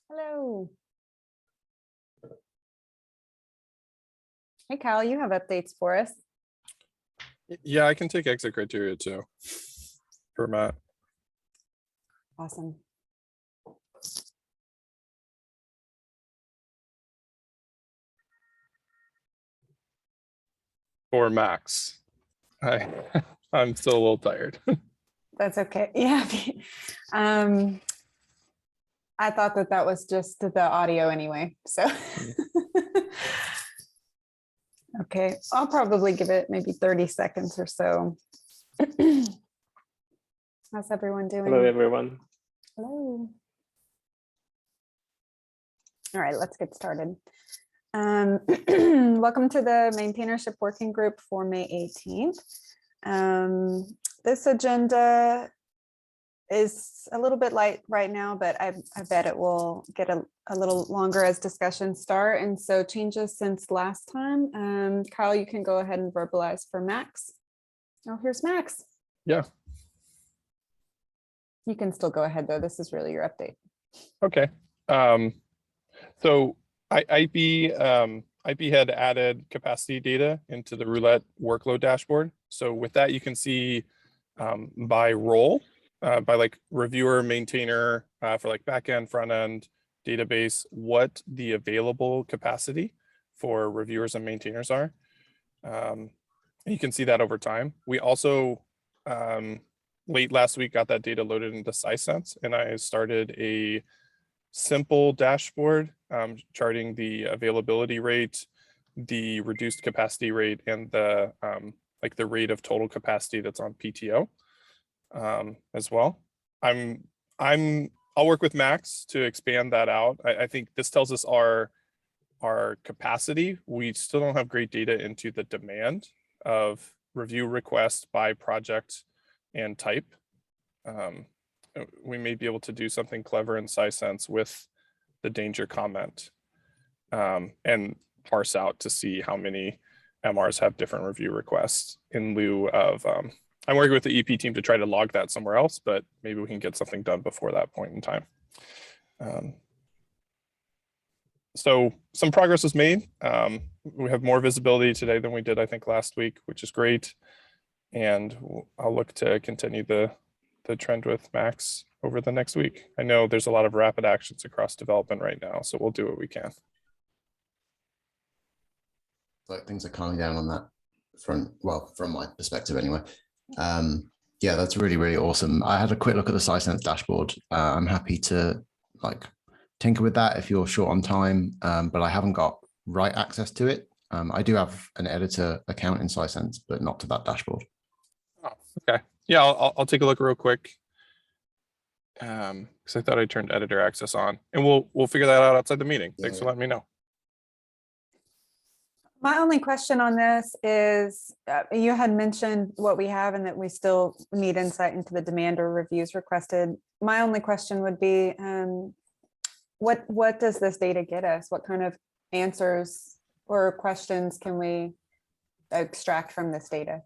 Hello. Hey, Kyle, you have updates for us. Yeah, I can take exit criteria too for Matt. Awesome. For Max. I'm still a little tired. That's okay. Yeah. I thought that was just the audio anyway. So, okay, I'll probably give it maybe 30 seconds or so. How's everyone doing? Hello, everyone. Hello. All right, let's get started. Welcome to the Maintainership Working Group for May 18th. This agenda is a little bit light right now, but I bet it will get a little longer as discussions start. And so changes since last time. Kyle, you can go ahead and verbalize for Max. Oh, here's Max. Yeah. You can still go ahead though. This is really your update. Okay. So IP had added capacity data into the roulette workload dashboard. So with that, you can see by role, by like reviewer, maintainer, for like backend, front end, database, what the available capacity for reviewers and maintainers are. And you can see that over time. We also late last week got that data loaded into Sisense, and I started a simple dashboard charting the availability rate, the reduced capacity rate, and the like the rate of total capacity that's on PTO as well. I'll work with Max to expand that out. I think this tells us our capacity. We still don't have great data into the demand of review requests by project and type. We may be able to do something clever in Sisense with the danger comment and parse out to see how many MRs have different review requests in lieu of, I'm working with the EP team to try to log that somewhere else, but maybe we can get something done before that point in time. So some progress was made. We have more visibility today than we did, I think, last week, which is great. And I'll look to continue the trend with Max over the next week. I know there's a lot of rapid actions across development right now, so we'll do what we can. Like things are calming down on that front. Well, from my perspective anyway. Yeah, that's really, really awesome. I had a quick look at the Sisense dashboard. I'm happy to like tinker with that if you're short on time, but I haven't got write access to it. I do have an editor account in Sisense, but not to that dashboard. Oh, okay. Yeah, I'll take a look real quick. Because I thought I turned editor access on, and we'll figure that out outside the meeting. Thanks for letting me know. My only question on this is, you had mentioned what we have and that we still need insight into the demand or reviews requested. My only question would be, what does this data get us? What kind of answers or questions can we extract from this data?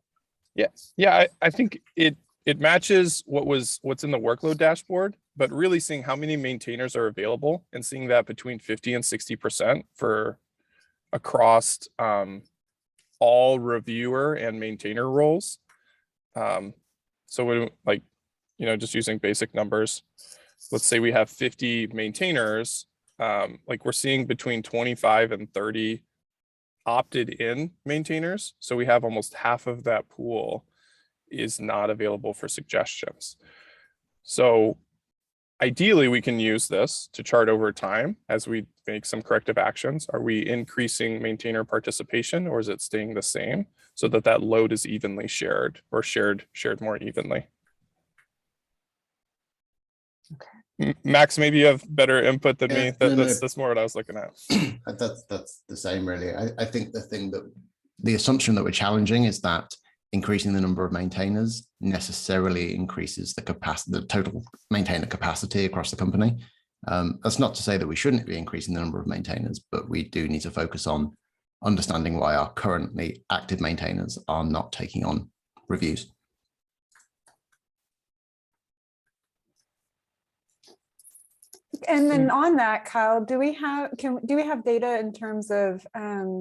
Yes. Yeah, I think it matches what's in the workload dashboard, but really seeing how many maintainers are available and seeing that between 50 and 60% for across all reviewer and maintainer roles. So we like, just using basic numbers, let's say we have 50 maintainers, like we're seeing between 25 and 30 opted in maintainers. So we have almost half of that pool is not available for suggestions. So ideally, we can use this to chart over time as we make some corrective actions. Are we increasing maintainer participation, or is it staying the same so that that load is evenly shared or shared more evenly? Okay. Max, maybe you have better input than me. That's more what I was looking at. That's the same, really. I think the assumption that we're challenging is that increasing the number of maintainers necessarily increases the total maintainer capacity across the company. That's not to say that we shouldn't be increasing the number of maintainers, but we do need to focus on understanding why our currently active maintainers are not taking on reviews. And then on that, Kyle, do we have data in terms of, let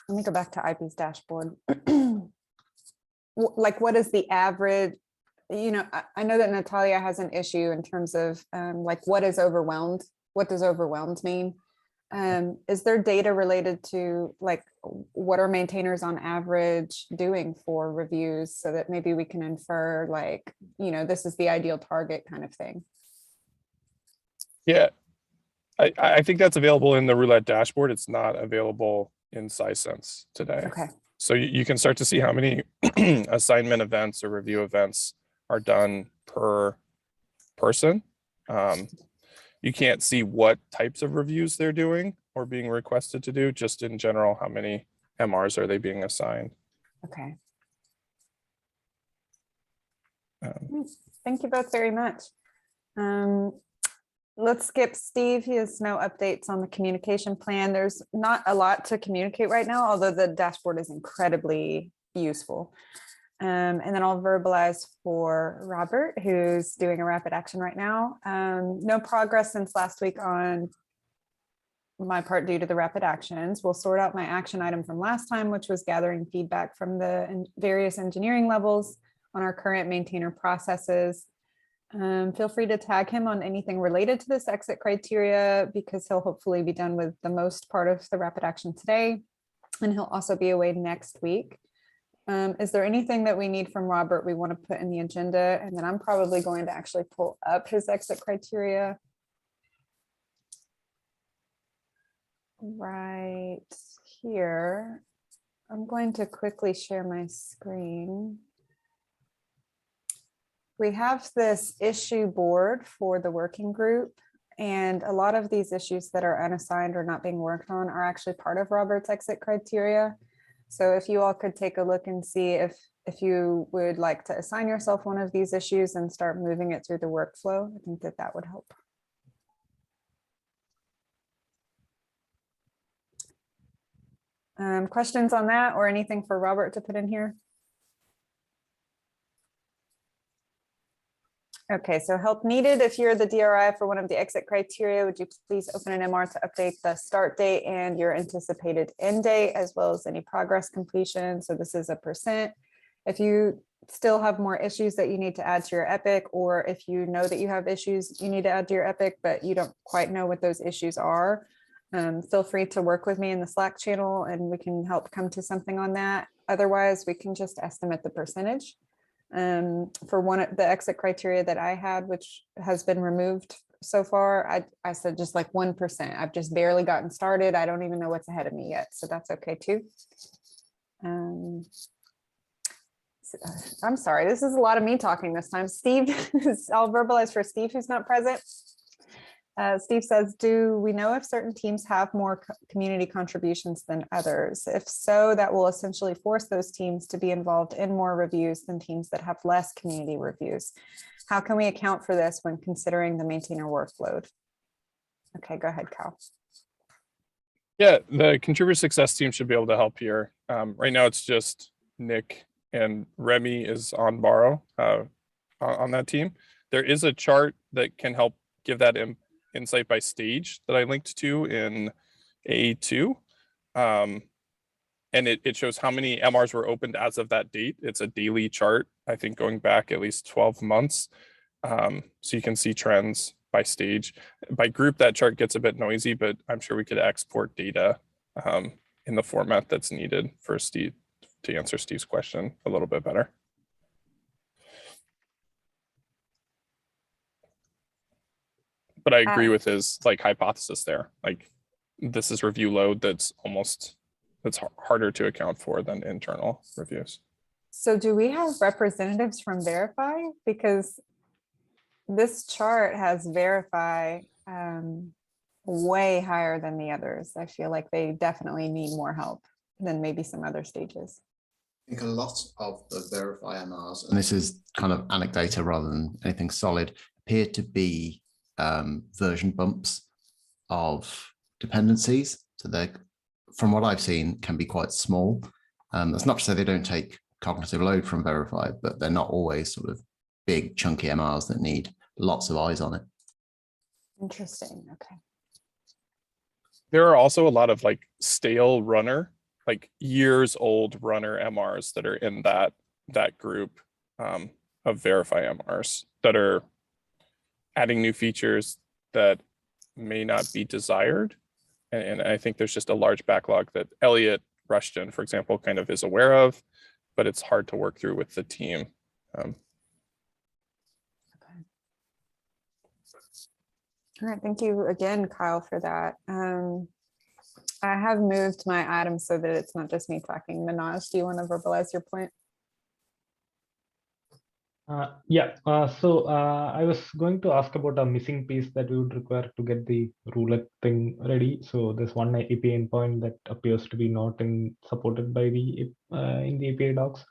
me go back to IP's dashboard. Like, what is the average? You know, I know that Natalia has an issue in terms of like, what is overwhelmed? What does overwhelmed mean? Is there data related to like, what are maintainers on average doing for reviews, so that maybe we can infer like, you know, this is the ideal target kind of thing? Yeah, I think that's available in the Roulette dashboard. It's not available in SciSense today. Okay. So you can start to see how many assignment events or review events are done per person. You can't see what types of reviews they're doing or being requested to do, just in general, how many MRs are they being assigned. Okay. Um, Thank you both very much. Let's skip Steve. He has no updates on the communication plan. There's not a lot to communicate right now, although the dashboard is incredibly useful. And then I'll verbalize for Robert, who's doing a rapid action right now. No progress since last week on my part due to the rapid actions. We'll sort out my action item from last time, which was gathering feedback from the various engineering levels on our current maintainer processes. Feel free to tag him on anything related to this exit criteria, because he'll hopefully be done with the most part of the rapid action today. And he'll also be away next week. Is there anything that we need from Robert we want to put in the agenda? And then I'm probably going to actually pull up his exit criteria right here. I'm going to quickly share my screen. We have this issue board for the working group, and a lot of these issues that are unassigned or not being worked on are actually part of Robert's exit criteria. So if you all could take a look and see if you would like to assign yourself one of these issues and start moving it through the workflow, I think that would help. Questions on that or anything for Robert to put in here? Okay, so help needed. If you're the DRI for one of the exit criteria, would you please open an MR to update the start date and your anticipated end date, as well as any progress completion? So this is a %. If you still have more issues that you need to add to your epic, or if you know that you have issues you need to add to your epic, but you don't quite know what those issues are, feel free to work with me in the Slack channel and we can help come to something on that. Otherwise, we can just estimate the percentage. For one of the exit criteria that I had, which has been removed so far, I said just like 1%. I've just barely gotten started. I don't even know what's ahead of me yet, so that's okay too. I'm sorry, this is a lot of me talking this time. Steve, I'll verbalize for Steve, who's not present. Steve says, do we know if certain teams have more community contributions than others? If so, that will essentially force those teams to be involved in more reviews than teams that have less community reviews. How can we account for this when considering the maintainer workload? Okay, go ahead, Kyle. Yeah, the contributor success team should be able to help here. Right now, it's just Nick and Remy is on borrow on that team. There is a chart that can help give that insight by stage that I linked to in A2. And it shows how many MRs were opened as of that date. It's a daily chart, I think going back at least 12 months. So you can see trends by stage. By group, that chart gets a bit noisy, but I'm sure we could export data in the format that's needed for Steve to answer Steve's question a little bit better. But I agree with his like hypothesis there. Like this is review load that's harder to account for than internal reviews. So do we have representatives from Verify? Because this chart has Verify way higher than the others. I feel like they definitely need more help than maybe some other stages. I think a lot of the Verify MRs, and this is kind of anecdata rather than anything solid, appear to be version bumps of dependencies. So they, from what I've seen, can be quite small. That's not to say they don't take cognitive load from Verify, but they're not always sort of big chunky MRs that need lots of eyes on it. Interesting. Okay. There are also a lot of like stale runner, like years old runner MRs that are in that group of verify MRs that are adding new features that may not be desired. And I think there's just a large backlog that Elliot Rushton, for example, kind of is aware of, but it's hard to work through with the team. All right, thank you again, Kyle, for that. I have moved my item so that it's not just me talking. Manoj, do you want to verbalize your point? I was going to ask about a missing piece that we would require to get the roulette thing ready. So there's one API endpoint that appears to be not supported by the in the API docs.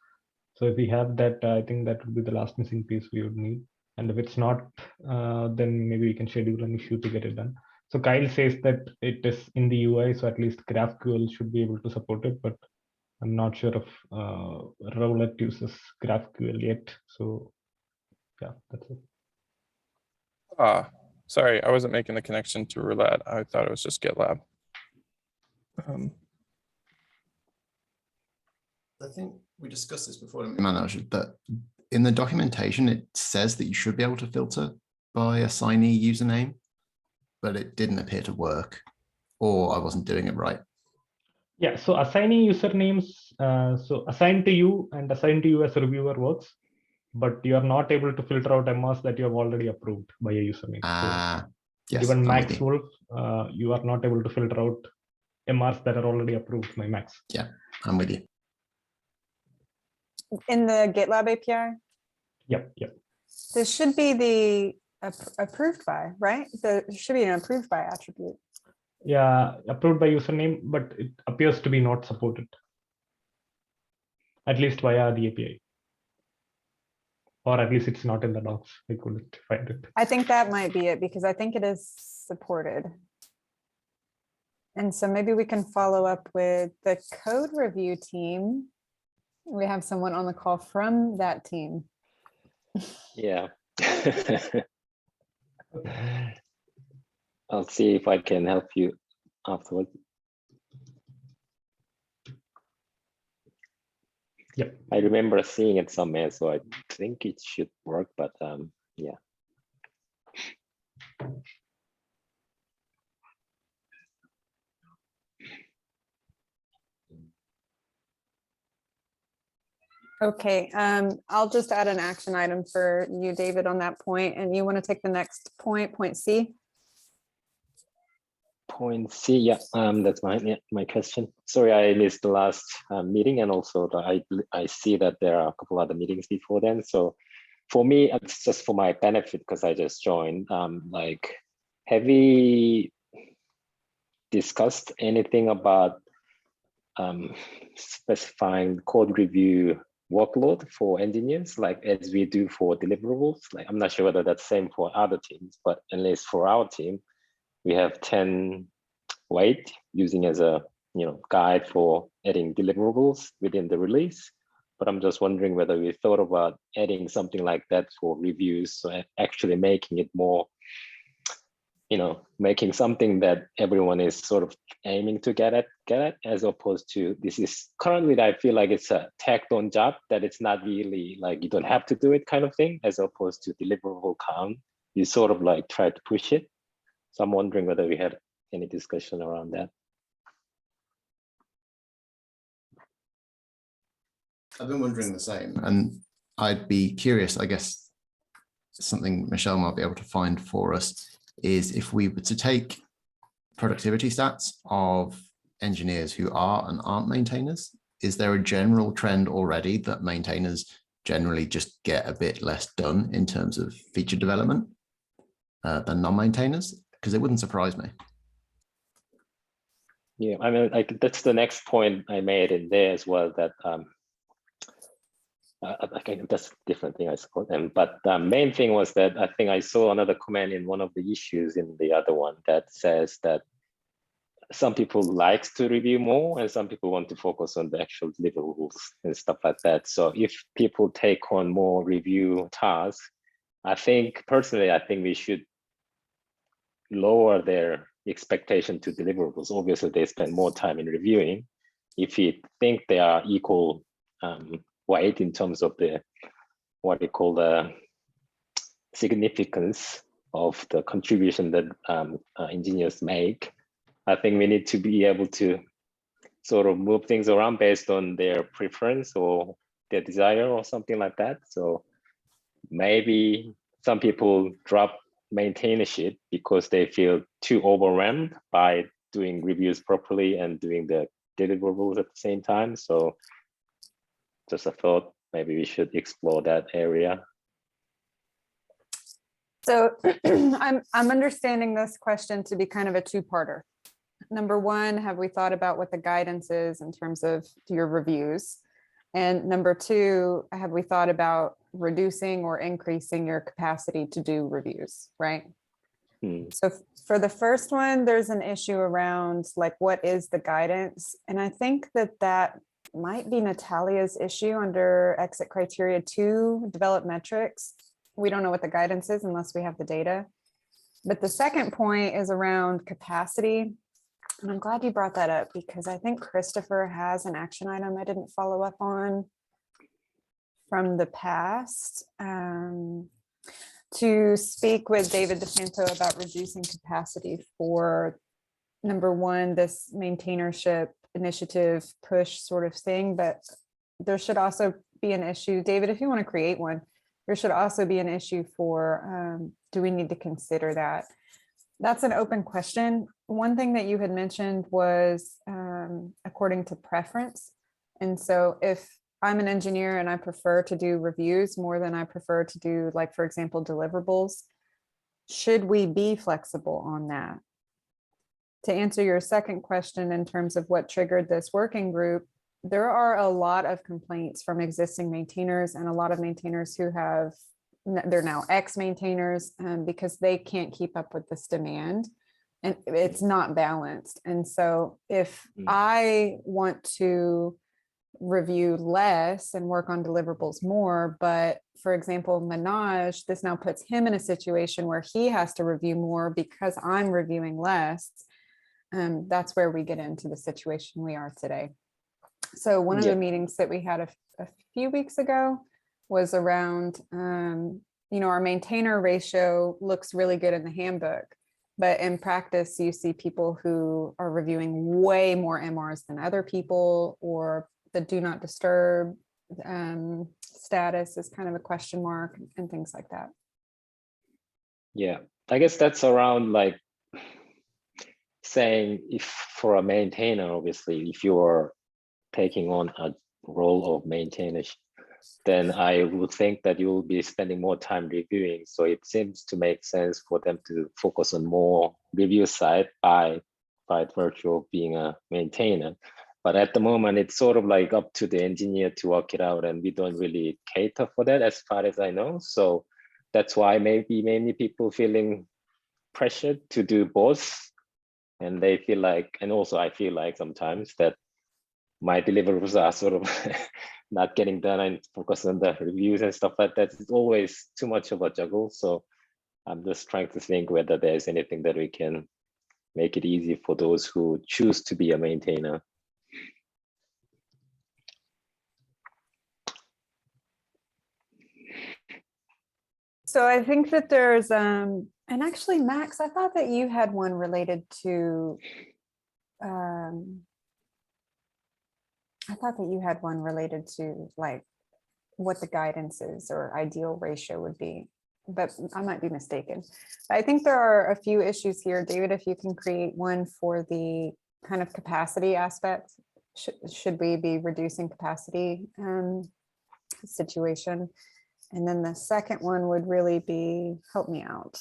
So if we have that, I think that would be the last missing piece we would need. And if it's not, then maybe we can schedule an issue to get it done. So Kyle says that it is in the UI, so at least GraphQL should be able to support it, but I'm not sure if Roulette uses GraphQL yet. So yeah, that's it. Sorry, I wasn't making the connection to Roulette. I thought it was just GitLab. I think we discussed this before, Manoj, that in the documentation, it says that you should be able to filter by assignee username, but it didn't appear to work, or I wasn't doing it right. Yeah, so assignee usernames, so assigned to you and assigned to you as a reviewer works, but you are not able to filter out MRs that you have already approved by a username. Yes, given I'm Max with you. Wolf, you are not able to filter out MRs that are already approved by Max. Yeah, I'm with you. In the GitLab API? Yep. This should be the approved by, right? There should be an approved by attribute. Yeah, approved by username, but it appears to be not supported, at least via the API. Or at least it's not in the docs. I couldn't find it. I think that might be it because I think it is supported. And so maybe we can follow up with the code review team. We have someone on the call from that team. Yeah. I'll see if I can help you afterwards. Yep. I remember seeing it somewhere, so I think it should work, but yeah. Okay, I'll just add an action item for you, David, on that point, and you want to take the next point, point C? Point C, yeah, that's my question. Sorry, I missed the last meeting, and also I see that there are a couple other meetings before then. So for me, it's just for my benefit because I just joined. Like, have we discussed anything about specifying code review workload for engineers, like as we do for deliverables? Like, I'm not sure whether that's same for other teams, but at least for our team, we have 10 weight using as a guide for adding deliverables within the release. But I'm just wondering whether we thought about adding something like that for reviews, so actually making it more, making something that everyone is sort of aiming to get at, as opposed to this is currently, I feel like it's a tacked on job that it's not really like you don't have to do it kind of thing, as opposed to deliverable count. You sort of like try to push it. So I'm wondering whether we had any discussion around that. I've been wondering the same, and I'd be curious, I guess something Michelle might be able to find for us is if we were to take productivity stats of engineers who are and aren't maintainers, is there a general trend already that maintainers generally just get a bit less done in terms of feature development than non-maintainers? Because it wouldn't surprise me. Yeah, I mean, like that's the next point I made in there as well, that that's a different thing, I suppose. But the main thing was that I think I saw another comment in one of the issues in the other one that says that some people like to review more and some people want to focus on the actual deliverables and stuff like that. So if people take on more review tasks, I think personally, we should lower their expectation to deliverables. Obviously, they spend more time in reviewing. If you think they are equal weight in terms of the what you call the significance of the contribution that engineers make, I think we need to be able to sort of move things around based on their preference or their desire or something like that. So maybe some people drop maintainership because they feel too overwhelmed by doing reviews properly and doing the deliverables at the same time. So just a thought, maybe we should explore that area. So I'm understanding this question to be kind of a two-parter. Number one, have we thought about what the guidance is in terms of your reviews? And number two, have we thought about reducing or increasing your capacity to do reviews, right? So for the first one, there's an issue around like, what is the guidance? And I think that that might be Natalia's issue under exit criteria 2, develop metrics. We don't know what the guidance is unless we have the data. But the second point is around capacity. And I'm glad you brought that up because I think Christopher has an action item I didn't follow up on from the past to speak with David DeSanto about reducing capacity for, number one, this maintainership initiative push sort of thing. But there should also be an issue, David, if you want to create one, there should also be an issue for, do we need to consider that? That's an open question. One thing that you had mentioned was according to preference. And so if I'm an engineer and I prefer to do reviews more than I prefer to do, like, for example, deliverables, should we be flexible on that? To answer your second question in terms of what triggered this working group, there are a lot of complaints from existing maintainers and a lot of maintainers who have, they're now ex-maintainers because they can't keep up with this demand and it's not balanced. And so if I want to review less and work on deliverables more, but for example, Manoj, this now puts him in a situation where he has to review more because I'm reviewing less. That's where we get into the situation we are today. So one of the meetings that we had a few weeks ago was around, our maintainer ratio looks really good in the handbook, but in practice, you see people who are reviewing way more MRs than other people, or the do not disturb status is kind of a question mark and things like that. Yeah, I guess that's around like saying if for a maintainer, obviously, if you're taking on a role of maintainer, then I would think that you will be spending more time reviewing. So it seems to make sense for them to focus on more review side by virtue of being a maintainer. But at the moment, it's sort of like up to the engineer to work it out, and we don't really cater for that as far as I know. So that's why maybe many people feeling pressured to do both. And they feel like, and also I feel like sometimes that my deliverables are sort of not getting done and focus on the reviews and stuff like that. It's always too much of a juggle. So I'm just trying to think whether there's anything that we can make it easy for those who choose to be a maintainer. So I think that there's, and actually, Max, I thought that you had one related to, like what the guidance is or ideal ratio would be, but I might be mistaken. I think there are a few issues here. David, if you can create one for the kind of capacity aspect, should we be reducing capacity situation? And then the second one would really be, help me out.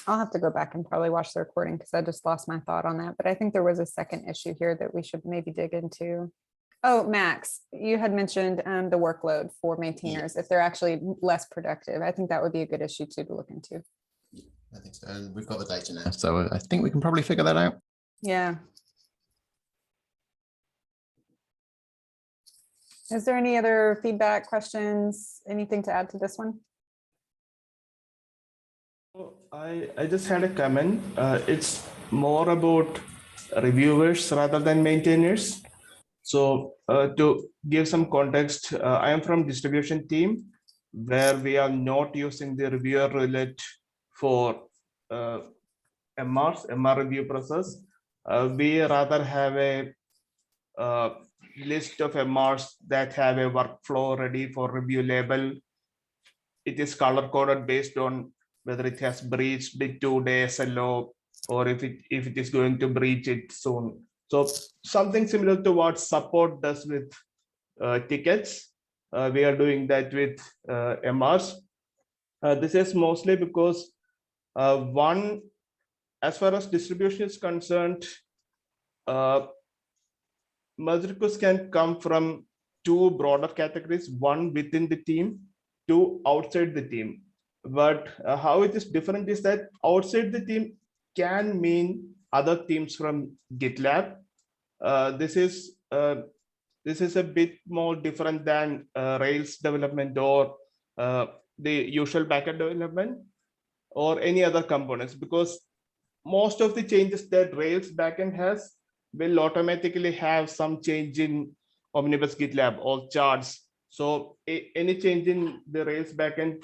I'll have to go back and probably watch the recording because I just lost my thought on that. But I think there was a second issue here that we should maybe dig into. Oh, Max, you had mentioned the workload for maintainers, if they're actually less productive. I think that would be a good issue too to look into. I think so. And we've got the data now. So I think we can probably figure that out. Yeah. Is there any other feedback, questions, anything to add to this one? I just had a comment. It's more about reviewers rather than maintainers. So to give some context, I am from distribution team where we are not using the reviewer roulette for MR review process. We rather have a list of MRs that have a workflow ready for review label. It is color coded based on whether it has breached the 2-day SLO or if it is going to breach it soon. So something similar to what support does with tickets. We are doing that with MRs. This is mostly because one, as far as distribution is concerned, merge requests can come from two broader categories, one within the team, two outside the team. But how it is different is that outside the team can mean other teams from GitLab. This is a bit more different than Rails development or the usual backend development or any other components, because most of the changes that Rails backend has will automatically have some change in Omnibus GitLab or charts. So any change in the Rails backend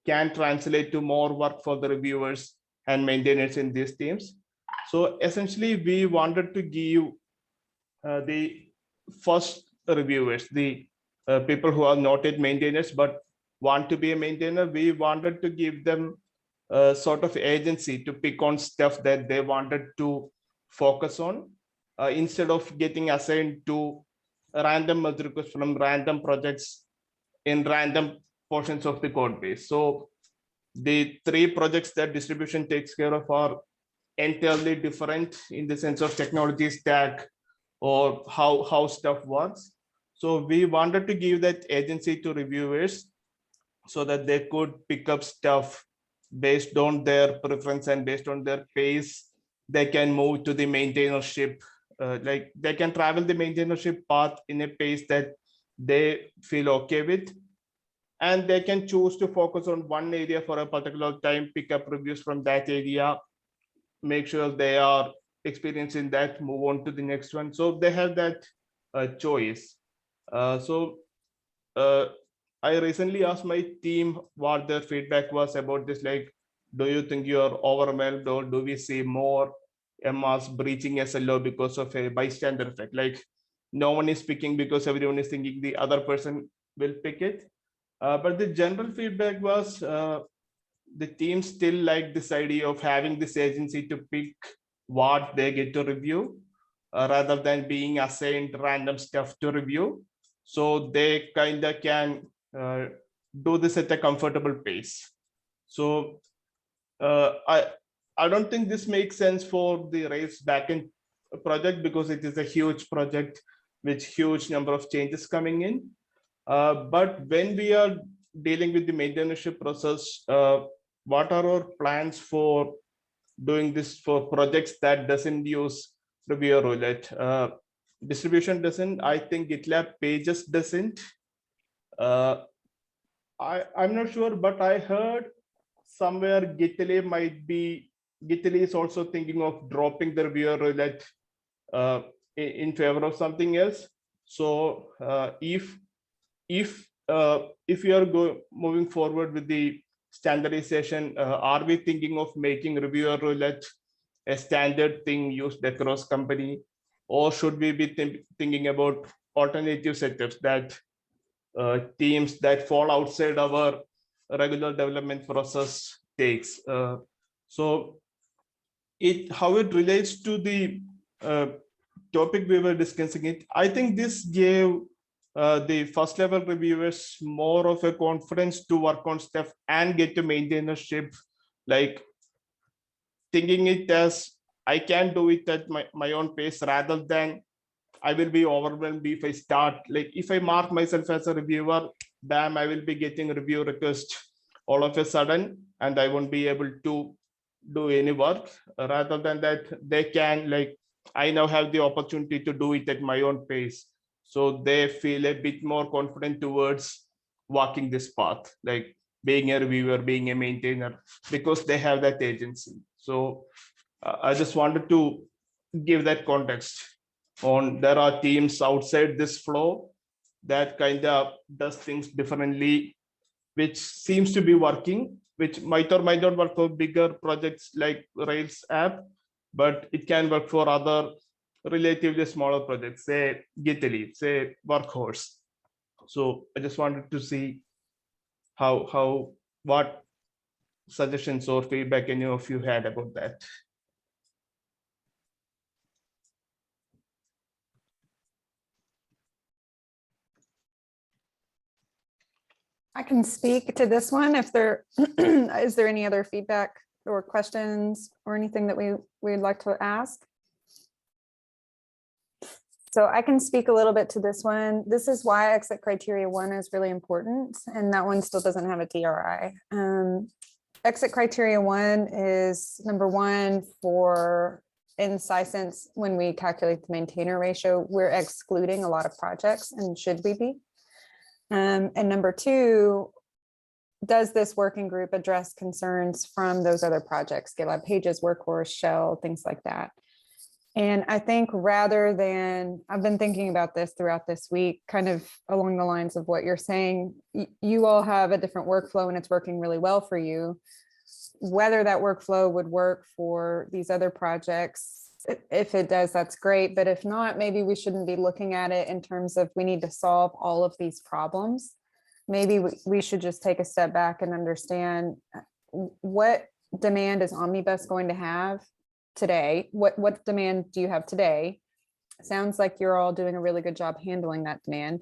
can translate to more work for the reviewers and maintainers in these teams. So essentially, we wanted to give the first reviewers, the people who are not yet maintainers but want to be a maintainer, we wanted to give them sort of agency to pick on stuff that they wanted to focus on instead of getting assigned to random merge requests from random projects in random portions of the code base. So the three projects that distribution takes care of are entirely different in the sense of technology stack or how stuff works. So we wanted to give that agency to reviewers so that they could pick up stuff based on their preference and based on their pace. They can move to the maintainership, like they can travel the maintainership path in a pace that they feel okay with. And they can choose to focus on one area for a particular time, pick up reviews from that area, make sure they are experiencing that, move on to the next one. So they have that choice. I recently asked my team what their feedback was about this. Like, do you think you are overwhelmed, or do we see more MRs breaching SLO because of a bystander effect? Like, no one is picking because everyone is thinking the other person will pick it. But the general feedback was the team still like this idea of having this agency to pick what they get to review rather than being assigned random stuff to review. So they kind of can do this at a comfortable pace. So I don't think this makes sense for the Rails backend project because it is a huge project with huge number of changes coming in. But when we are dealing with the maintainership process, what are our plans for doing this for projects that doesn't use reviewer roulette? Distribution doesn't. I think GitLab pages doesn't. I'm not sure, but I heard somewhere Gitly is also thinking of dropping the reviewer roulette in favor of something else. So if we are moving forward with the standardization, are we thinking of making reviewer roulette a standard thing used across company, or should we be thinking about alternative setups that teams that fall outside our regular development process takes? So how it relates to the topic we were discussing it, I think this gave the first level reviewers more of a confidence to work on stuff and get to maintainership, like thinking it as I can do it at my own pace rather than I will be overwhelmed if I start, like if I mark myself as a reviewer, bam, I will be getting review requests all of a sudden and I won't be able to do any work. Rather than that, they can, like, I now have the opportunity to do it at my own pace. so they feel a bit more confident towards walking this path, like being a reviewer, being a maintainer, because they have that agency. So I just wanted to give that context on there are teams outside this flow that kind of does things differently, which seems to be working, which might or might not work for bigger projects like Rails app, but it can work for other relatively smaller projects, say GitLab, say Workhorse. So I just wanted to see what suggestions or feedback any of you had about that. I can speak to this one if there is there any other feedback or questions or anything that we'd like to ask. So I can speak a little bit to this one. This is why exit criteria 1 is really important, and that one still doesn't have a DRI. Exit criteria 1 is number 1 for in Sisense. When we calculate the maintainer ratio, we're excluding a lot of projects, and should we be? And number 2, does this working group address concerns from those other projects, GitLab Pages, Workhorse, Shell, things like that? And I think rather than, I've been thinking about this throughout this week, kind of along the lines of what you're saying, you all have a different workflow and it's working really well for you. Whether that workflow would work for these other projects, if it does, that's great. But if not, maybe we shouldn't be looking at it in terms of we need to solve all of these problems. Maybe we should just take a step back and understand what demand is Omnibus going to have today. What demand do you have today? Sounds like you're all doing a really good job handling that demand.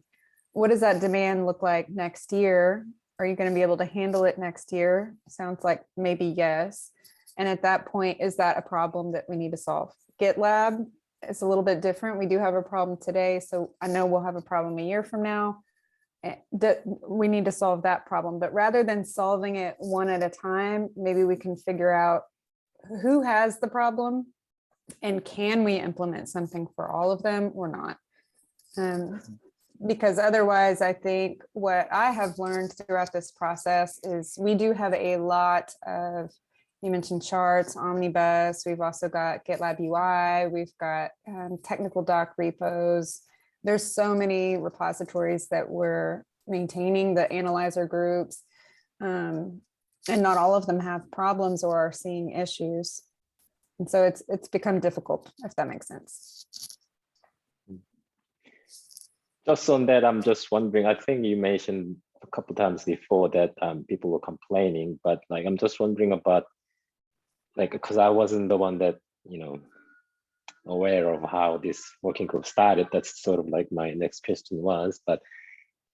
What does that demand look like next year? Are you going to be able to handle it next year? Sounds like maybe yes. And at that point, is that a problem that we need to solve? GitLab is a little bit different. We do have a problem today, so I know we'll have a problem a year from now. That we need to solve that problem. But rather than solving it one at a time, maybe we can figure out who has the problem and can we implement something for all of them or not? Because otherwise, I think what I have learned throughout this process is we do have a lot of, you mentioned charts, Omnibus, we've also got GitLab UI, we've got technical doc repos. There's so many repositories that we're maintaining, the analyzer groups. And not all of them have problems or are seeing issues. And so it's become difficult, if that makes sense. Just on that, I'm just wondering, I think you mentioned a couple times before that people were complaining, but like, I'm just wondering about, like, because I wasn't the one that, aware of how this working group started. That's sort of like my next question but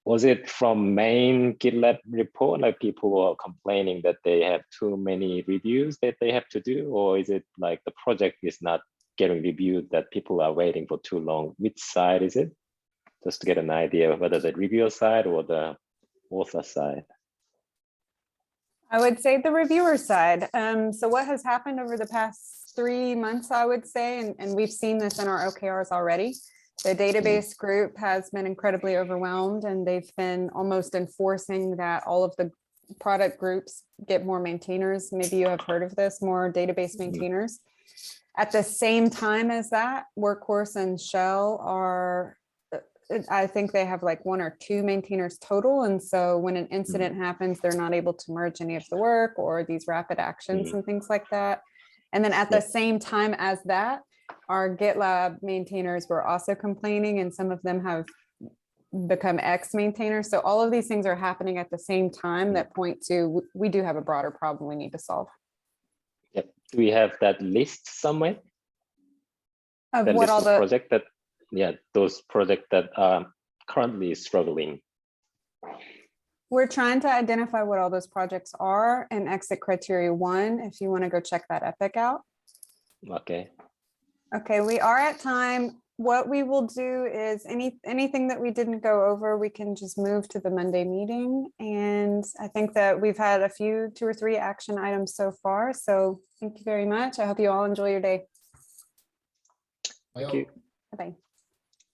was it from main GitLab report, like people were complaining that they have too many reviews that they have to do? Or is it like the project is not getting reviewed, that people are waiting for too long? Which side is it? Just to get an idea of whether the reviewer side or the author side. I would say the reviewer side. So what has happened over the past 3 months, I would say, and we've seen this in our OKRs already, the database group has been incredibly overwhelmed, and they've been almost enforcing that all of the product groups get more maintainers. Maybe you have heard of this, more database maintainers. At the same time as that, Workhorse and Shell are, I think they have like 1 or 2 maintainers total. And so when an incident happens, they're not able to merge any of the work or these rapid actions and things like that. And then at the same time as that, our GitLab maintainers were also complaining, and some of them have become ex-maintainers. So all of these things are happening at the same time that point to we do have a broader problem we need to solve. Yep. Do we have that list somewhere? Of that what all the project that, those projects that are currently struggling. We're trying to identify what all those projects are and exit criteria 1, if you want to go check that epic out. Okay. Okay, we are at time. What we will do is anything that we didn't go over, we can just move to the Monday meeting. And I think that we've had a few, 2 or 3 action items so far. So thank you very much. I hope you all enjoy your day. Thank you. Bye-bye.